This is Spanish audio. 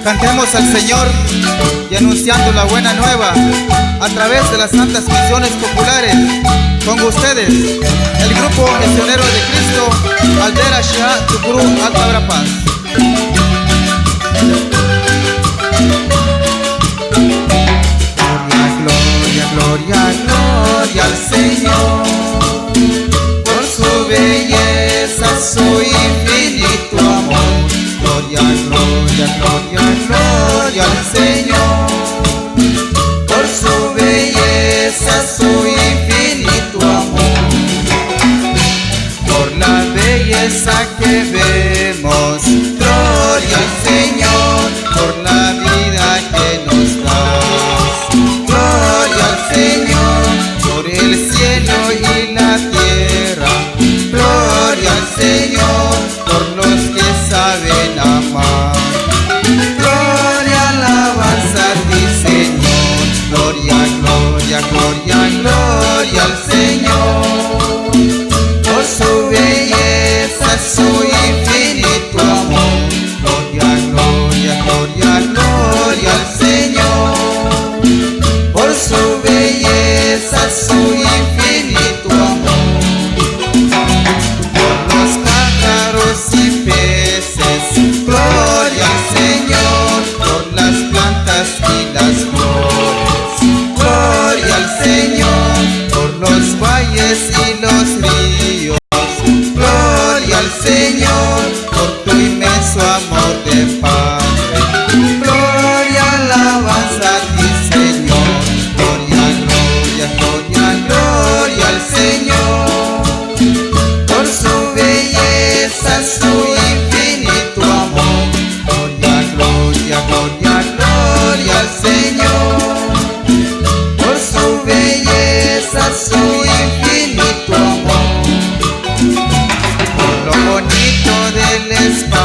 Cantemos al Señor y anunciando la buena nueva a través de las santas misiones populares. Con ustedes, el grupo Misionero de Cristo, Aldera Shah, Tucurú, Alta Paz. Gloria, gloria, gloria al Señor, por su belleza, su infinito amor. Gloria, gloria, gloria, gloria al Señor, por su belleza, su infinito amor. Por la belleza que vemos, gloria al Señor, por la vida que nos das. Gloria al Señor, por el cielo y la tierra. Gloria al Señor, por los que saben amar. Gloria, alabanza a ti, Señor. Gloria, gloria, gloria, gloria al Señor, por su belleza, su infinito amor. Gloria, gloria, gloria, gloria al Señor, por su belleza, su infinito amor. Por los pájaros y peces, gloria al Señor, por las plantas y las flores. Gloria al Señor, por los valles y los ríos. Gloria al Señor, por tu inmenso amor de Padre. Gloria, alabanza a ti, Señor. Gloria, gloria, gloria, gloria al Señor, por su belleza, su infinito amor. Gloria, gloria, gloria, gloria al Señor, por su belleza, su infinito amor. Por lo bonito del espacio